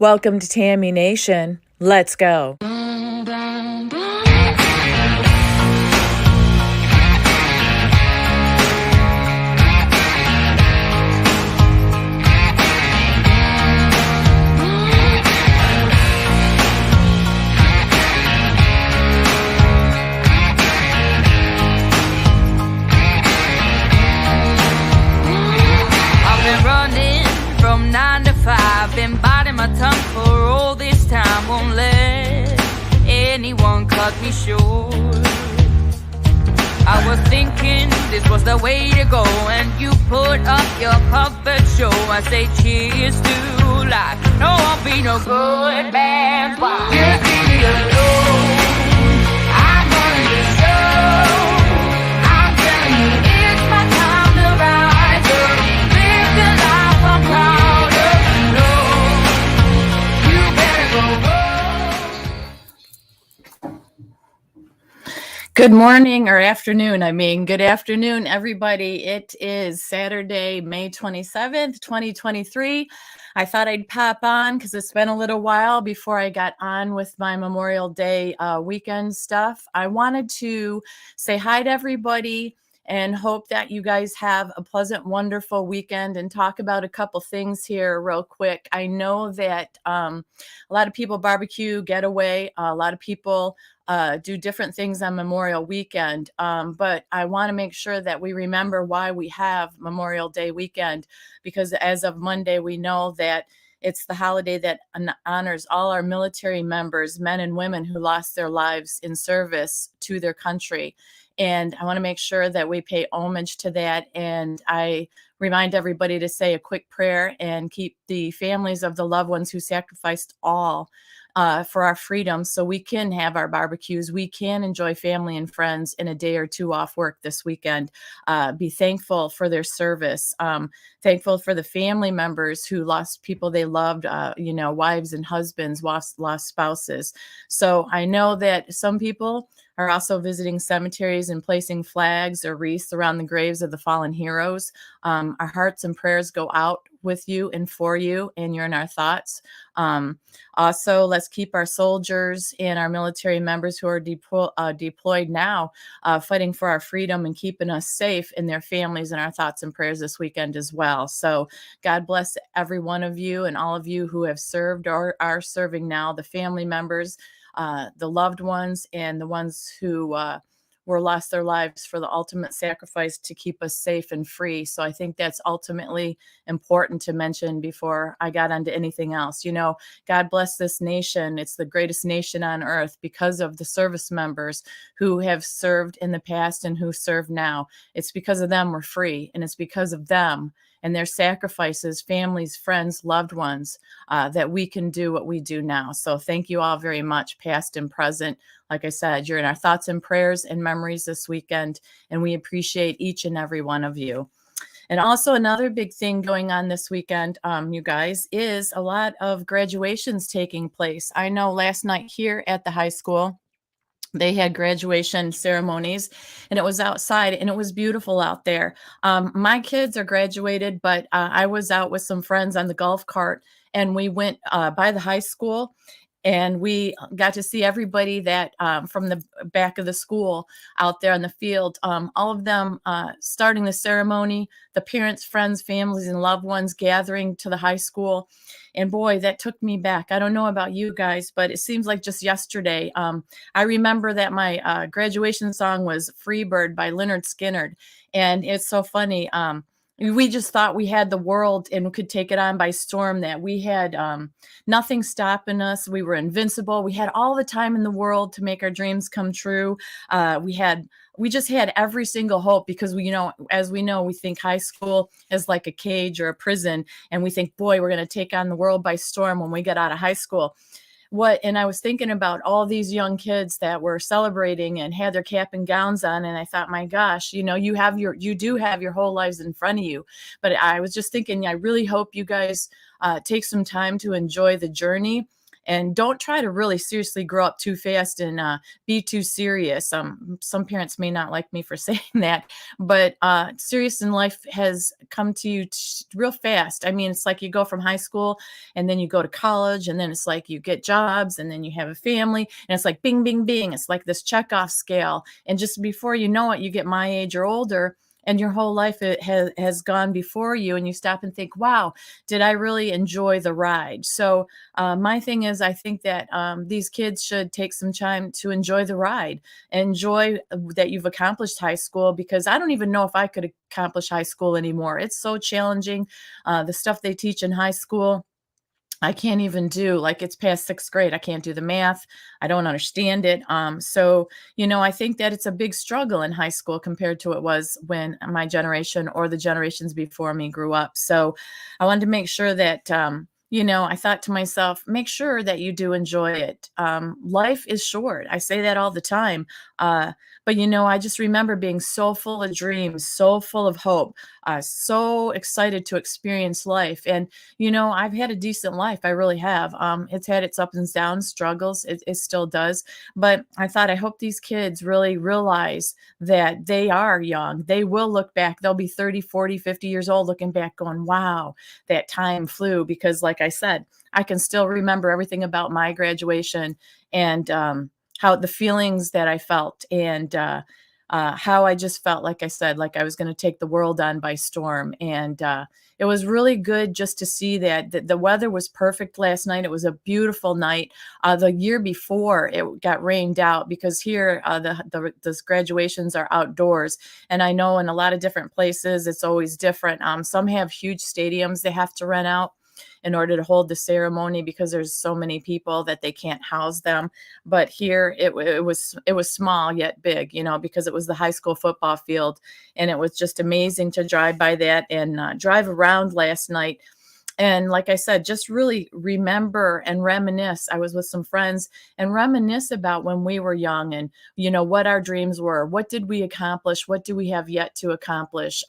Welcome to Tammy Nation. Let's go. I've been running from 9 to 5, been biting my tongue for all this time. Won't let anyone cut me short. I was thinking this was the way to go, and you put up your puppet show. I say cheers to life. No, I'll be no good man. Just leave me alone. I'm running the show. I'm telling you, it's my time to rise up. Live the life I'm proud of. No, you better go home. Good morning or afternoon. Good afternoon, everybody. It is Saturday, May 27th, 2023. I thought I'd pop on because it's been a little while before I got on with my Memorial Day weekend stuff. I wanted to say hi to everybody and hope that you guys have a pleasant, wonderful weekend and talk about a couple things here real quick. I know that a lot of people barbecue, get away. A lot of people do different things on Memorial Weekend. But I want to make sure that we remember why we have Memorial Day weekend, because as of Monday, we know that it's the holiday that honors all our military members, men and women who lost their lives in service to their country. And I want to make sure that we pay homage to that. And I remind everybody to say a quick prayer and keep the families of the loved ones who sacrificed all for our freedom so we can have our barbecues. We can enjoy family and friends in a day or two off work this weekend. Be thankful for their service. Thankful for the family members who lost people they loved, wives and husbands, lost spouses. So I know that some people are also visiting cemeteries and placing flags or wreaths around the graves of the fallen heroes. Our hearts and prayers go out with you and for you, and you're in our thoughts. Also, let's keep our soldiers and our military members who are deployed now, fighting for our freedom and keeping us safe, and their families in our thoughts and prayers this weekend as well. So God bless every one of you and all of you who have served or are serving now, the family members, the loved ones, and the ones who lost their lives for the ultimate sacrifice to keep us safe and free. So I think that's ultimately important to mention before I got onto anything else. God bless this nation. It's the greatest nation on earth because of the service members who have served in the past and who serve now. It's because of them we're free, and it's because of them and their sacrifices, families, friends, loved ones, that we can do what we do now. So thank you all very much, past and present. Like I said, you're in our thoughts and prayers and memories this weekend, and we appreciate each and every one of you. And also another big thing going on this weekend, you guys, is a lot of graduations taking place. I know last night here at the high school, they had graduation ceremonies, and it was outside, and it was beautiful out there. My kids are graduated, but I was out with some friends on the golf cart, and we went by the high school, and we got to see everybody that from the back of the school out there on the field, all of them starting the ceremony, the parents, friends, families, and loved ones gathering to the high school. And boy, that took me back. I don't know about you guys, but it seems like just yesterday. I remember that my graduation song was Free Bird by Lynyrd Skynyrd. And it's so funny. We just thought we had the world and could take it on by storm, that we had nothing stopping us. We were invincible. We had all the time in the world to make our dreams come true. We just had every single hope, because as we know, we think high school is like a cage or a prison, and we think, boy, we're going to take on the world by storm when we get out of high school. And I was thinking about all these young kids that were celebrating and had their cap and gowns on, and I thought, my gosh, you do have your whole lives in front of you. But I was just thinking, I really hope you guys take some time to enjoy the journey and don't try to really seriously grow up too fast and be too serious. Some parents may not like me for saying that, but serious in life has come to you real fast. I mean, it's like you go from high school and then you go to college, and then it's like you get jobs, and then you have a family, and it's like bing, bing, bing. It's like this check off scale. And just before you know it, you get my age or older, and your whole life it has gone before you, and you stop and think, wow, did I really enjoy the ride? So my thing is, I think that these kids should take some time to enjoy the ride, enjoy that you've accomplished high school, because I don't even know if I could accomplish high school anymore. It's so challenging. The stuff they teach in high school, I can't even do. Like, it's past sixth grade. I can't do the math. I don't understand it. So, I think that it's a big struggle in high school compared to it was when my generation or the generations before me grew up. So I wanted to make sure that, I thought to myself, make sure that you do enjoy it. Life is short. I say that all the time. But, I just remember being so full of dreams, so full of hope, so excited to experience life. And, I've had a decent life. I really have. It's had its ups and downs, struggles. It still does. But I thought, I hope these kids really realize that they are young. They will look back. They'll be 30, 40, 50 years old looking back going, wow, that time flew. Because like I said, I can still remember everything about my graduation, and how the feelings that I felt, and how I just felt, like I said, like I was going to take the world on by storm. And it was really good just to see that the weather was perfect last night. It was a beautiful night. The year before, it got rained out, because here the graduations are outdoors. And I know in a lot of different places, it's always different. Some have huge stadiums they have to rent out in order to hold the ceremony, because there's so many people that they can't house them. But here it was small yet big, because it was the high school football field. And it was just amazing to drive by that and drive around last night. And like I said, just really remember and reminisce. I was with some friends and reminisce about when we were young, and, what our dreams were. What did we accomplish? What do we have yet to accomplish?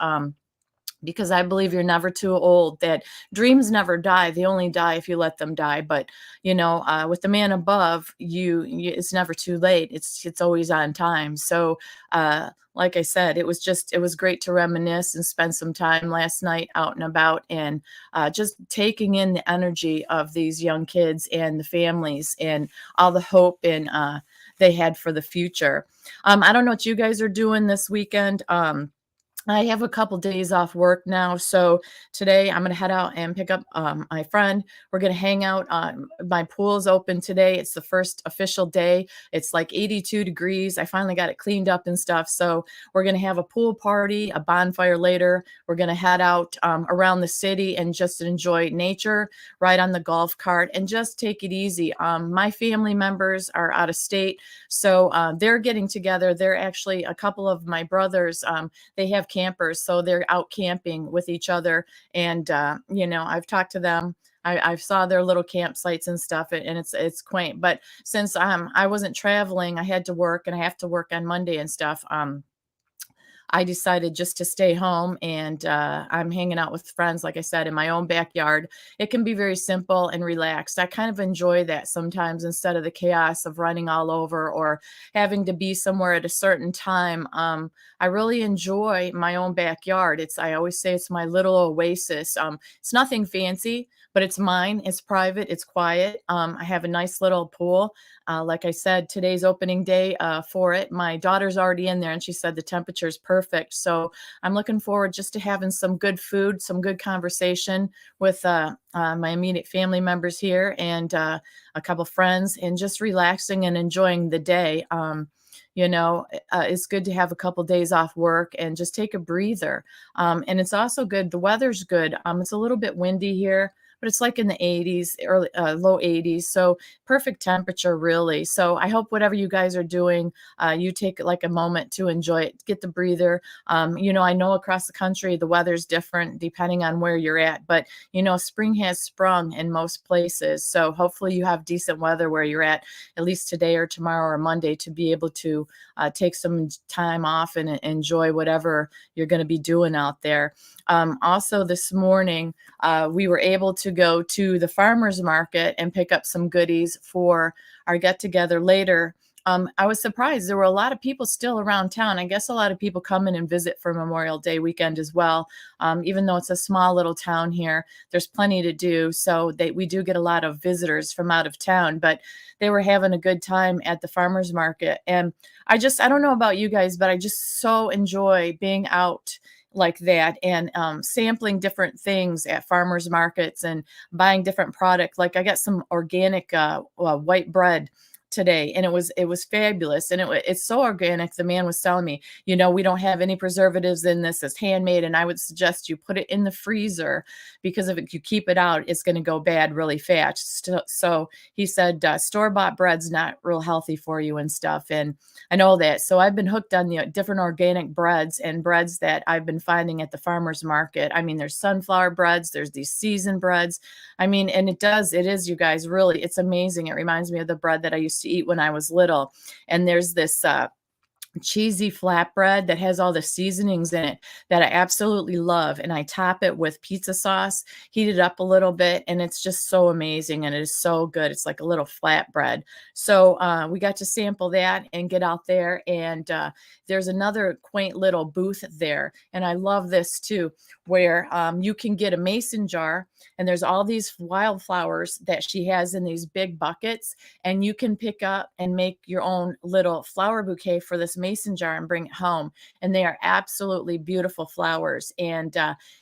Because I believe you're never too old, that dreams never die. They only die if you let them die. But, with the man above, it's never too late. It's always on time. So, like I said, it was great to reminisce and spend some time last night out and about, and just taking in the energy of these young kids and the families and all the hope and they had for the future. I don't know what you guys are doing this weekend. I have a couple days off work now. So today I'm going to head out and pick up my friend. We're going to hang out. My pool is open today. It's the first official day. It's like 82 degrees. I finally got it cleaned up and stuff. So we're going to have a pool party, a bonfire later. We're going to head out around the city and just enjoy nature, ride on the golf cart, and just take it easy. My family members are out of state. So they're getting together. They're actually a couple of my brothers. They have campers, so they're out camping with each other. And I've talked to them. I saw their little campsites and stuff, and it's quaint. But since I wasn't traveling, I had to work, and I have to work on Monday and stuff. I decided just to stay home, and I'm hanging out with friends, like I said, in my own backyard. It can be very simple and relaxed. I kind of enjoy that sometimes, instead of the chaos of running all over or having to be somewhere at a certain time. I really enjoy my own backyard. I always say it's my little oasis. It's nothing fancy, but it's mine. It's private. It's quiet. I have a nice little pool. Like I said, today's opening day for it. My daughter's already in there, and she said the temperature is perfect. So I'm looking forward just to having some good food, some good conversation with my immediate family members here, and a couple friends, and just relaxing and enjoying the day. It's good to have a couple days off work and just take a breather. And it's also good. The weather's good. It's a little bit windy here, but it's like in the 80s, early low 80s. So perfect temperature, really. So I hope whatever you guys are doing, you take like a moment to enjoy it, get the breather. I know across the country, the weather's different depending on where you're at, but spring has sprung in most places. So hopefully you have decent weather where you're at least today or tomorrow or Monday, to be able to take some time off and enjoy whatever you're going to be doing out there. Also this morning, we were able to go to the farmer's market and pick up some goodies for our get together later. I was surprised. There were a lot of people still around town. I guess a lot of people come in and visit for Memorial Day weekend as well. Even though it's a small little town here, there's plenty to do. So we do get a lot of visitors from out of town, but they were having a good time at the farmer's market. And I don't know about you guys, but I just so enjoy being out like that and sampling different things at farmers markets and buying different product. Like I got some organic white bread today, and it was fabulous, and it's so organic. The man was telling me, we don't have any preservatives in this. It's handmade, and I would suggest you put it in the freezer, because if you keep it out, it's going to go bad really fast. So he said store-bought bread's not real healthy for you and stuff, and I know that. So I've been hooked on the different organic breads and breads that I've been finding at the farmer's market. I mean, there's sunflower breads, there's these seasoned breads. I mean, and it is, you guys, really, it's amazing. It reminds me of the bread that I used to eat when I was little. And there's this cheesy flatbread that has all the seasonings in it that I absolutely love. And I top it with pizza sauce, heat it up a little bit, and it's just so amazing. And it is so good. It's like a little flatbread. So we got to sample that and get out there. And there's another quaint little booth there. And I love this too, where you can get a mason jar, and there's all these wildflowers that she has in these big buckets, and you can pick up and make your own little flower bouquet for this mason jar and bring it home. And they are absolutely beautiful flowers. And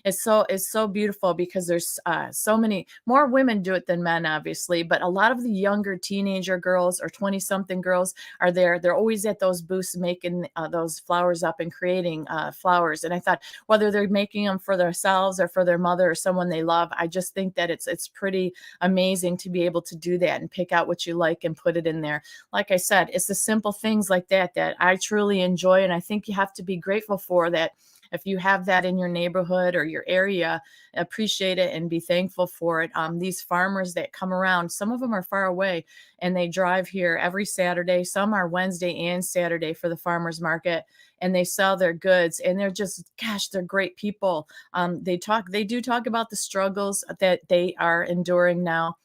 it's so beautiful because there's so many more women do it than men, obviously, but a lot of the younger teenager girls or 20-something girls are there. They're always at those booths making those flowers up and creating flowers. And I thought, whether they're making them for themselves or for their mother or someone they love, I just think that it's pretty amazing to be able to do that and pick out what you like and put it in there. Like I said, it's the simple things like that I truly enjoy, and I think you have to be grateful for that. If you have that in your neighborhood or your area, appreciate it and be thankful for it. These farmers that come around, some of them are far away, and they drive here every Saturday. Some are Wednesday and Saturday for the farmers market, and they sell their goods, and they're just, gosh, they're great people. They do talk about the struggles that they are enduring now,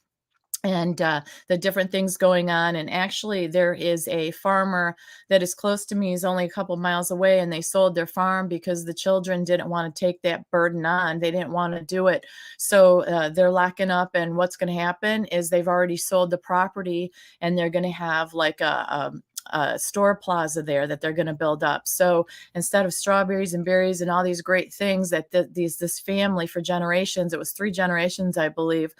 and the different things going on. And actually, there is a farmer that is close to me. He's only a couple miles away, and they sold their farm because the children didn't want to take that burden on. They didn't want to do it. So they're locking up, and what's going to happen is they've already sold the property, and they're going to have like a store plaza there that they're going to build up. So instead of strawberries and berries and all these great things that this family for generations, it was 3 generations, I believe,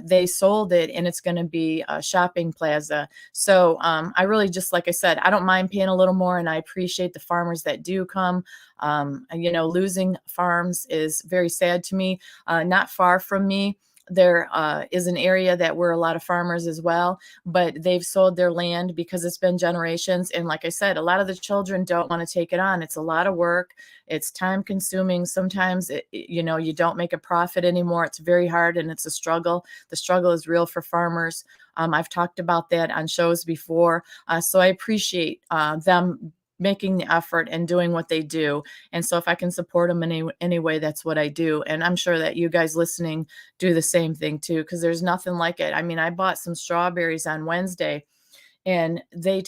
they sold it, and it's going to be a shopping plaza. So I really, just like I said, I don't mind paying a little more, and I appreciate the farmers that do come. Losing farms is very sad to me. Not far from me, there is an area that we're a lot of farmers as well, but they've sold their land because it's been generations. And like I said, a lot of the children don't want to take it on. It's a lot of work. It's time consuming. Sometimes, you don't make a profit anymore. It's very hard, and it's a struggle. The struggle is real for farmers. I've talked about that on shows before. So I appreciate them making the effort and doing what they do. And so if I can support them in any way, that's what I do. And I'm sure that you guys listening do the same thing too, because there's nothing like it. I mean, I bought some strawberries on Wednesday, and they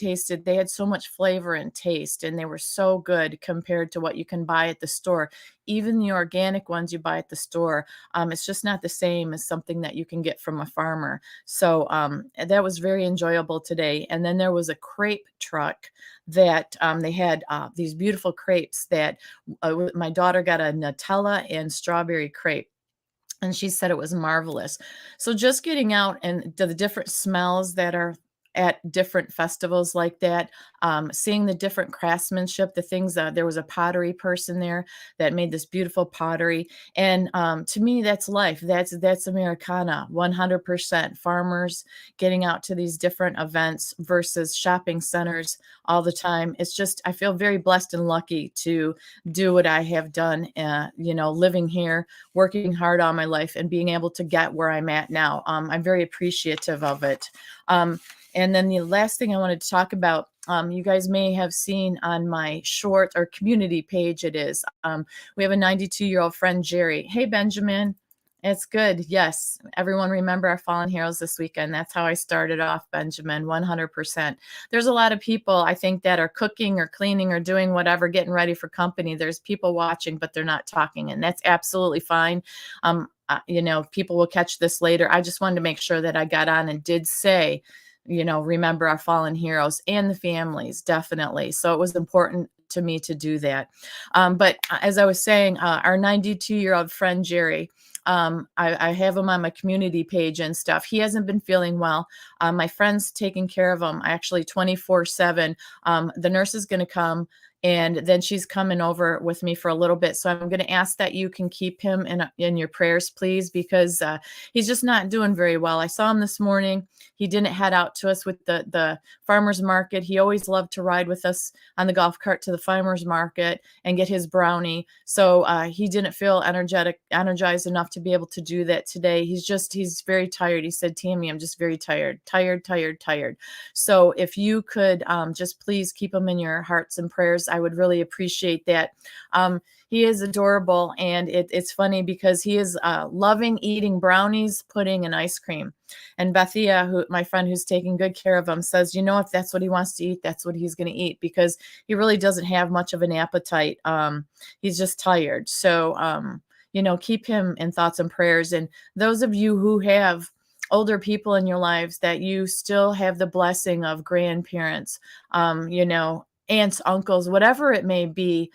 had so much flavor and taste, and they were so good compared to what you can buy at the store. Even the organic ones you buy at the store, it's just not the same as something that you can get from a farmer. So that was very enjoyable today. And then there was a crepe truck that they had these beautiful crepes that my daughter got a Nutella and strawberry crepe, and she said it was marvelous. So just getting out and the different smells that are at different festivals like that, seeing the different craftsmanship, the things that there was a pottery person there that made this beautiful pottery. And to me, that's life. That's Americana, 100%. Farmers getting out to these different events versus shopping centers all the time. It's just, I feel very blessed and lucky to do what I have done, living here, working hard all my life, and being able to get where I'm at now. I'm very appreciative of it. And then the last thing I wanted to talk about, you guys may have seen on my short or community page, we have a 92-year-old friend, Jerry. Hey, Benjamin. It's good. Yes. Everyone remember our fallen heroes this weekend. That's how I started off, Benjamin, 100%. There's a lot of people, I think, that are cooking or cleaning or doing whatever, getting ready for company. There's people watching, but they're not talking, and that's absolutely fine. People will catch this later. I just wanted to make sure that I got on and did say, remember our fallen heroes and the families, definitely. So it was important to me to do that. But as I was saying, our 92-year-old friend, Jerry, I have him on my community page and stuff. He hasn't been feeling well. My friend's taking care of him actually 24/7. The nurse is going to come, and then she's coming over with me for a little bit. So I'm going to ask that you can keep him in your prayers, please, because he's just not doing very well. I saw him this morning. He didn't head out to us with the farmer's market. He always loved to ride with us on the golf cart to the farmer's market and get his brownie. So he didn't feel energized enough to be able to do that today. He's very tired. He said, Tammy, I'm just very tired. So if you could just please keep him in your hearts and prayers, I would really appreciate that. He is adorable, and it's funny because he is loving eating brownies, pudding, and ice cream. And Bethia, my friend who's taking good care of him, says, if that's what he wants to eat, that's what he's going to eat, because he really doesn't have much of an appetite. He's just tired. So, keep him in thoughts and prayers. And those of you who have older people in your lives that you still have the blessing of grandparents, aunts, uncles, whatever it may be,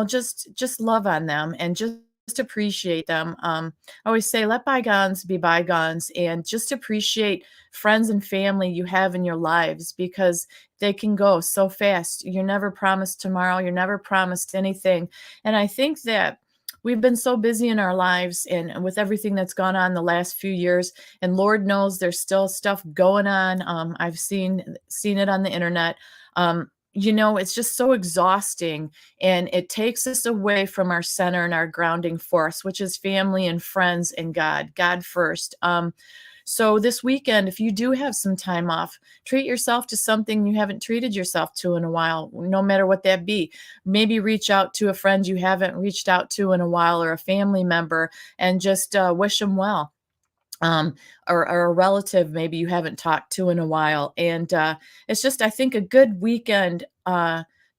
just love on them and just appreciate them. I always say, let bygones be bygones, and just appreciate friends and family you have in your lives, because they can go so fast. You're never promised tomorrow. You're never promised anything. And I think that we've been so busy in our lives and with everything that's gone on the last few years, and Lord knows there's still stuff going on. I've seen it on the internet. It's just so exhausting, and it takes us away from our center and our grounding force, which is family and friends and God first. So this weekend, if you do have some time off, treat yourself to something you haven't treated yourself to in a while, no matter what that be. Maybe reach out to a friend you haven't reached out to in a while, or a family member, and just wish them well. Or a relative maybe you haven't talked to in a while. And it's just, I think, a good weekend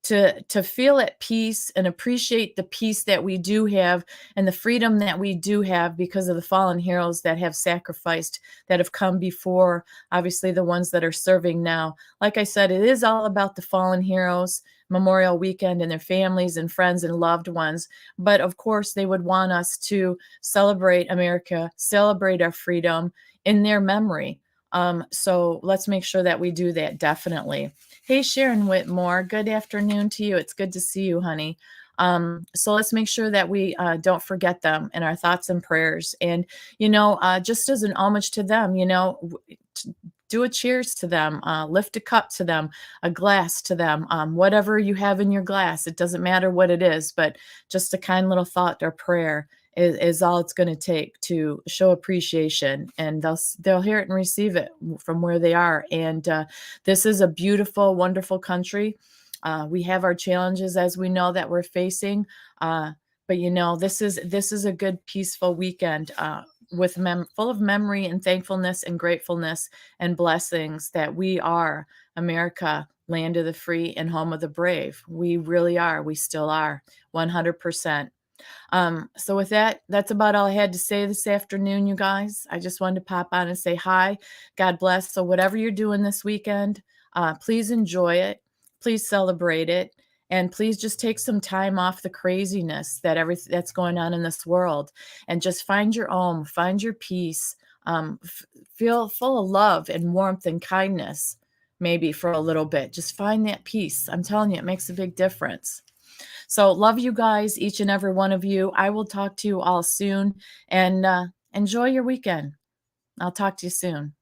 to feel at peace and appreciate the peace that we do have and the freedom that we do have because of the fallen heroes that have sacrificed, that have come before, obviously the ones that are serving now. Like I said, it is all about the fallen heroes Memorial Weekend and their families and friends and loved ones. But of course, they would want us to celebrate America, celebrate our freedom in their memory. So let's make sure that we do that, definitely. Hey, Sharon Whitmore, good afternoon to you. It's good to see you, honey. So let's make sure that we don't forget them in our thoughts and prayers. And, just as an homage to them, do a cheers to them, lift a cup to them, a glass to them, whatever you have in your glass. It doesn't matter what it is, but just a kind little thought or prayer is all it's going to take to show appreciation, and they'll hear it and receive it from where they are. And this is a beautiful, wonderful country. We have our challenges, as we know, that we're facing, but this is a good, peaceful weekend with full of memory and thankfulness and gratefulness and blessings that we are America, land of the free and home of the brave. We really are. We still are, 100%. So with that, that's about all I had to say this afternoon, you guys. I just wanted to pop on and say hi. God bless. So whatever you're doing this weekend, please enjoy it. Please celebrate it. And please just take some time off the craziness that's going on in this world, and just find your own, find your peace, feel full of love and warmth and kindness, maybe for a little bit. Just find that peace. I'm telling you, it makes a big difference. So love you guys, each and every one of you. I will talk to you all soon, and enjoy your weekend. I'll talk to you soon.